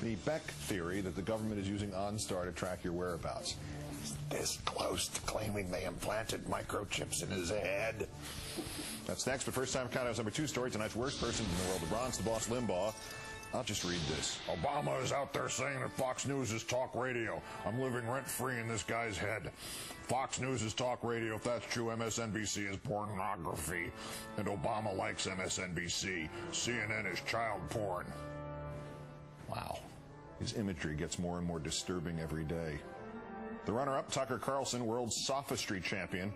The Beck theory that the government is using OnStar to track your whereabouts. This close to claiming they implanted microchips in his head. That's next, but first time countdown's number 2 story. Tonight's worst person in the world, LeBron's the boss, Limbaugh. I'll just read this. Obama is out there saying that Fox News is talk radio. I'm living rent-free in this guy's head. Fox News is talk radio. If that's true, MSNBC is pornography. And Obama likes MSNBC. CNN is child porn. Wow. His imagery gets more and more disturbing every day. The runner-up, Tucker Carlson, world sophistry champion.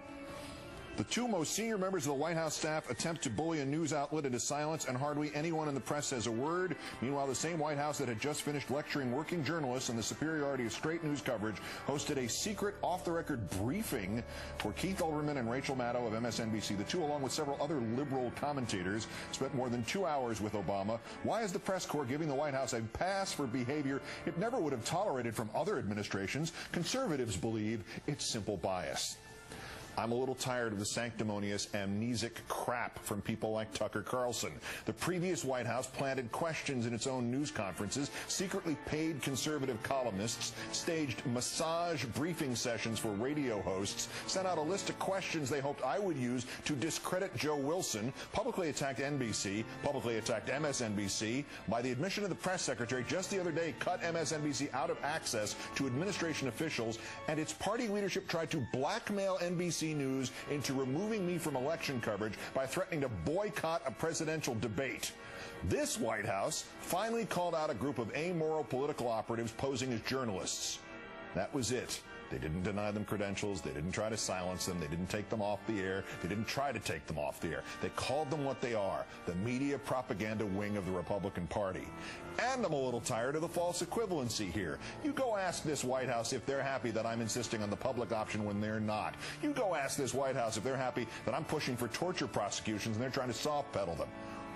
The 2 most senior members of the White House staff attempt to bully a news outlet into silence, and hardly anyone in the press says a word. Meanwhile, the same White House that had just finished lecturing working journalists on the superiority of straight news coverage hosted a secret off-the-record briefing for Keith Olbermann and Rachel Maddow of MSNBC. The 2, along with several other liberal commentators, spent more than 2 hours with Obama. Why is the press corps giving the White House a pass for behavior it never would have tolerated from other administrations? Conservatives believe it's simple bias. I'm a little tired of the sanctimonious, amnesic crap from people like Tucker Carlson. The previous White House planted questions in its own news conferences, secretly paid conservative columnists, staged massage briefing sessions for radio hosts, sent out a list of questions they hoped I would use to discredit Joe Wilson, publicly attacked NBC, publicly attacked MSNBC. By the admission of the press secretary just the other day, cut MSNBC out of access to administration officials, and its party leadership tried to blackmail NBC News into removing me from election coverage by threatening to boycott a presidential debate. This White House finally called out a group of amoral political operatives posing as journalists. That was it. They didn't deny them credentials. They didn't try to silence them. They didn't take them off the air. They didn't try to take them off the air. They called them what they are, the media propaganda wing of the Republican Party. And I'm a little tired of the false equivalency here. You go ask this White House if they're happy that I'm insisting on the public option when they're not. You go ask this White House if they're happy that I'm pushing for torture prosecutions and they're trying to soft pedal them.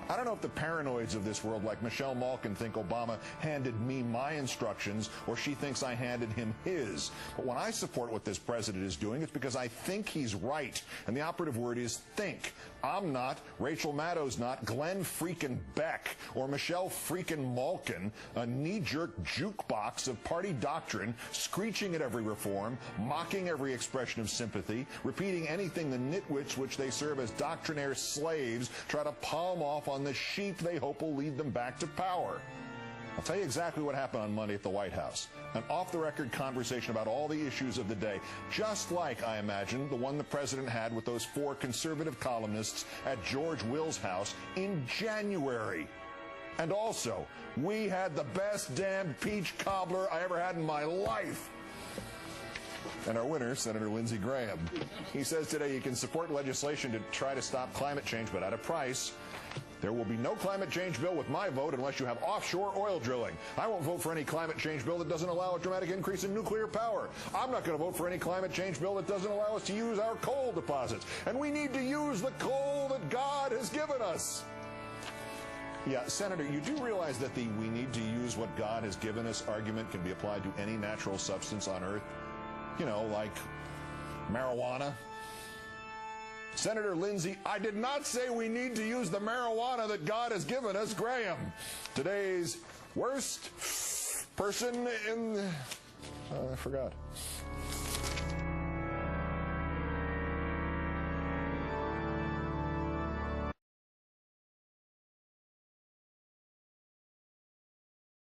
I don't know if the paranoids of this world, like Michelle Malkin, think Obama handed me my instructions or she thinks I handed him his. But when I support what this president is doing, it's because I think he's right. And the operative word is think. I'm not, Rachel Maddow's not, Glenn freaking Beck or Michelle freaking Malkin, a knee-jerk jukebox of party doctrine, screeching at every reform, mocking every expression of sympathy, repeating anything the nitwits which they serve as doctrinaire slaves try to palm off on the sheep they hope will lead them back to power. I'll tell you exactly what happened on Monday at the White House. An off-the-record conversation about all the issues of the day, just like, I imagine, the one the president had with those 4 conservative columnists at George Will's house in January. And also, we had the best damn peach cobbler I ever had in my life. And our winner, Senator Lindsey Graham. He says today you can support legislation to try to stop climate change, but at a price. There will be no climate change bill with my vote unless you have offshore oil drilling. I won't vote for any climate change bill that doesn't allow a dramatic increase in nuclear power. I'm not going to vote for any climate change bill that doesn't allow us to use our coal deposits. And we need to use the coal that God has given us. Yeah, Senator, you do realize that the "we need to use what God has given us" argument can be applied to any natural substance on Earth? You know, like marijuana. Senator Lindsey, I did not say we need to use the marijuana that God has given us, Graham. Today's worst person in... I forgot.